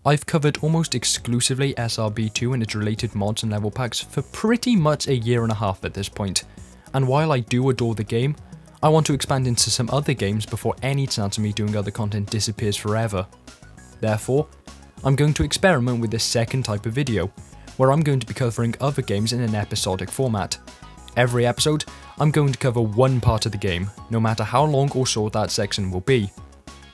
I've covered almost exclusively SRB2 and its related mods and level packs for pretty much a year and a half at this point, and while I do adore the game, I want to expand into some other games before any chance of me doing other content disappears forever. Therefore, I'm going to experiment with this second type of video, where I'm going to be covering other games in an episodic format. Every episode, I'm going to cover one part of the game, no matter how long or short that section will be.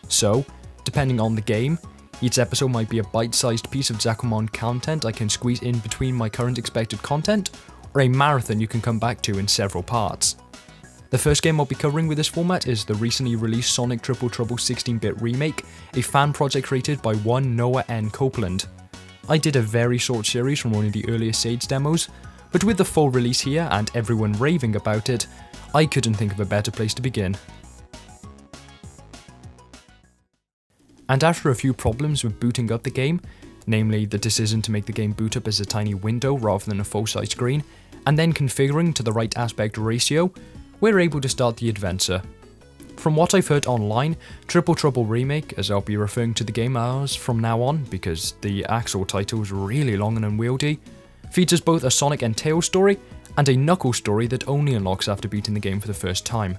So, depending on the game, each episode might be a bite-sized piece of Zakumon content I can squeeze in between my current expected content, or a marathon you can come back to in several parts. The first game I'll be covering with this format is the recently released Sonic Triple Trouble 16-bit remake, a fan project created by one Noah N. Copeland. I did a very short series from one of the earlier Sage demos, but with the full release here and everyone raving about it, I couldn't think of a better place to begin. And after a few problems with booting up the game, namely the decision to make the game boot up as a tiny window rather than a full-size screen, and then configuring to the right aspect ratio, we're able to start the adventure. From what I've heard online, Triple Trouble Remake, as I'll be referring to the game as from now on because the actual title is really long and unwieldy, features both a Sonic and Tails story and a Knuckles story that only unlocks after beating the game for the first time.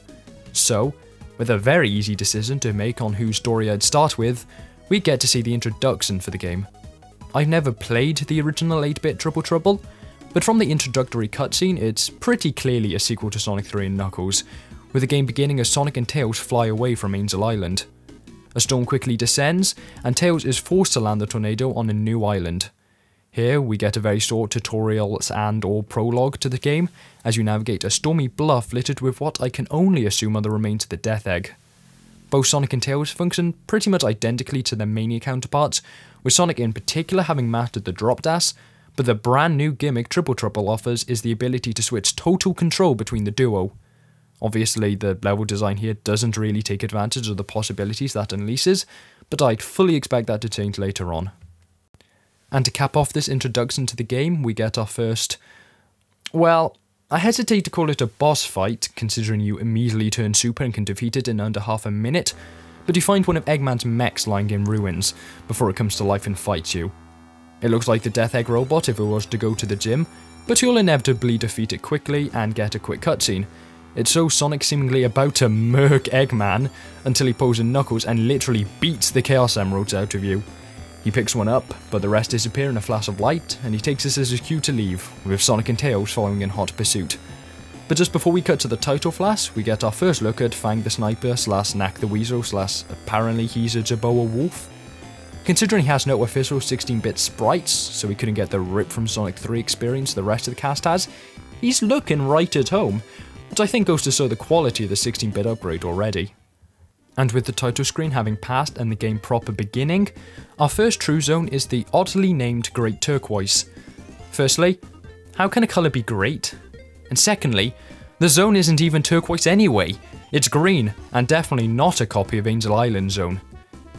So, with a very easy decision to make on whose story I'd start with, we get to see the introduction for the game. I've never played the original 8-bit Triple Trouble, but from the introductory cutscene, it's pretty clearly a sequel to Sonic 3 and Knuckles, with the game beginning as Sonic and Tails fly away from Angel Island. A storm quickly descends, and Tails is forced to land the tornado on a new island. Here, we get a very short tutorial and/or prologue to the game, as you navigate a stormy bluff littered with what I can only assume are the remains of the Death Egg. Both Sonic and Tails function pretty much identically to their Mania counterparts, with Sonic in particular having mastered the drop dash, but the brand new gimmick Triple Trouble offers is the ability to switch total control between the duo. Obviously, the level design here doesn't really take advantage of the possibilities that unleashes, but I'd fully expect that to change later on. And to cap off this introduction to the game, we get our first, well, I hesitate to call it a boss fight, considering you immediately turn super and can defeat it in under half a minute, but you find one of Eggman's mechs lying in ruins, before it comes to life and fights you. It looks like the Death Egg robot if it was to go to the gym, but you'll inevitably defeat it quickly and get a quick cutscene. It shows Sonic seemingly about to murk Eggman until he pulls a Knuckles and literally beats the Chaos Emeralds out of you. He picks one up, but the rest disappear in a flash of light, and he takes this as a cue to leave, with Sonic and Tails following in hot pursuit. But just before we cut to the title flash, we get our first look at Fang the Sniper / Knack the Weasel / apparently he's a Jaboa Wolf. Considering he has no official 16-bit sprites, so we couldn't get the rip from Sonic 3 experience the rest of the cast has, he's looking right at home, which I think goes to show the quality of the 16-bit upgrade already. And with the title screen having passed and the game proper beginning, our first true zone is the oddly named Great Turquoise. Firstly, how can a colour be great? And secondly, the zone isn't even turquoise anyway, it's green, and definitely not a copy of Angel Island zone.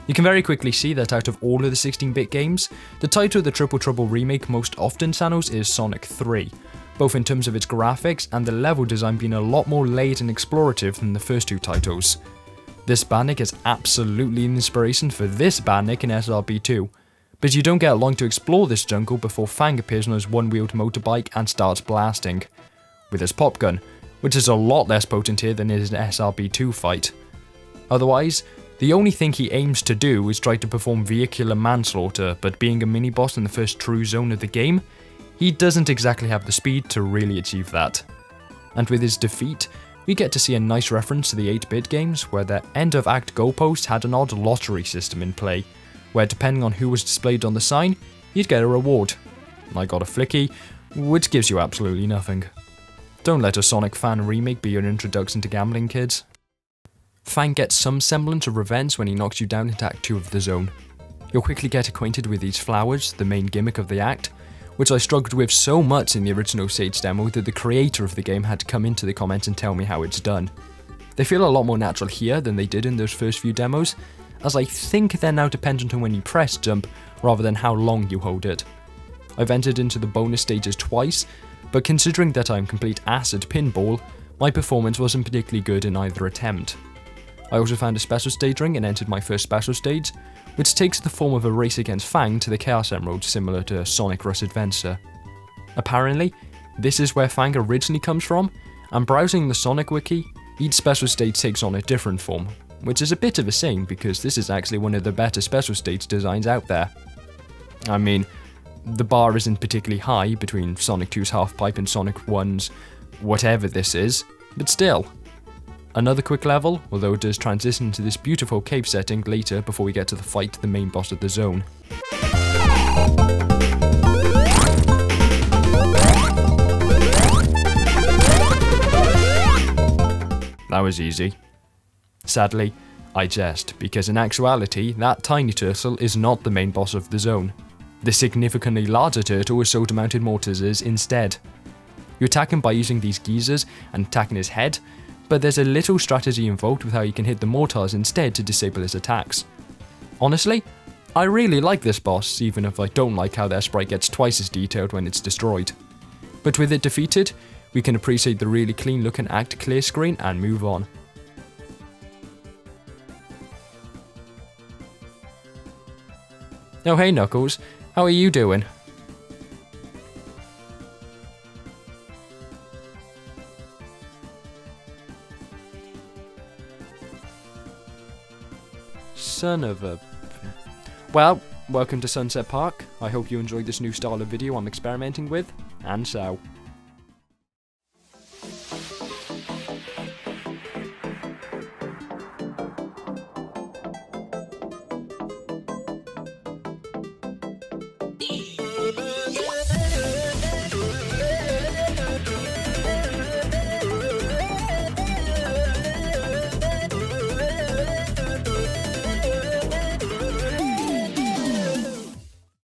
You can very quickly see that out of all of the 16-bit games, the title of the Triple Trouble remake most often channels is Sonic 3, both in terms of its graphics and the level design being a lot more layered and explorative than the first two titles. This bandit is absolutely an inspiration for this bandit in SRB2, but you don't get long to explore this jungle before Fang appears on his one-wheeled motorbike and starts blasting, with his pop gun, which is a lot less potent here than in an SRB2 fight. Otherwise, the only thing he aims to do is try to perform vehicular manslaughter, but being a mini-boss in the first true zone of the game, he doesn't exactly have the speed to really achieve that. And with his defeat, we get to see a nice reference to the 8-bit games, where their end-of-act goalpost had an odd lottery system in play, where depending on who was displayed on the sign, you'd get a reward. I got a flicky, which gives you absolutely nothing. Don't let a Sonic fan remake be your introduction to gambling, kids. Fang gets some semblance of revenge when he knocks you down into Act 2 of the zone. You'll quickly get acquainted with these flowers, the main gimmick of the act, which I struggled with so much in the original Sage demo that the creator of the game had to come into the comments and tell me how it's done. They feel a lot more natural here than they did in those first few demos, as I think they're now dependent on when you press jump rather than how long you hold it. I've entered into the bonus stages twice, but considering that I'm complete ass at pinball, my performance wasn't particularly good in either attempt. I also found a special stage ring and entered my first special stage, which takes the form of a race against Fang to the Chaos Emerald, similar to Sonic Rush Adventure. Apparently, this is where Fang originally comes from, and browsing the Sonic wiki, each special stage takes on a different form, which is a bit of a shame because this is actually one of the better special stage designs out there. I mean, the bar isn't particularly high between Sonic 2's half-pipe and Sonic 1's whatever this is, but still. Another quick level, although it does transition to this beautiful cave setting later before we get to the fight the main boss of the zone. That was easy. Sadly, I jest, because in actuality, that tiny turtle is not the main boss of the zone. The significantly larger turtle with shoulder-mounted mortises instead. You attack him by using these geysers and attacking his head, but there's a little strategy involved with how you can hit the mortars instead to disable his attacks. Honestly, I really like this boss, even if I don't like how their sprite gets twice as detailed when it's destroyed. But with it defeated, we can appreciate the really clean looking Act Clear screen and move on. Oh hey Knuckles, how are you doing? Son of a... Well, welcome to Sunset Park. I hope you enjoyed this new style of video I'm experimenting with, and so...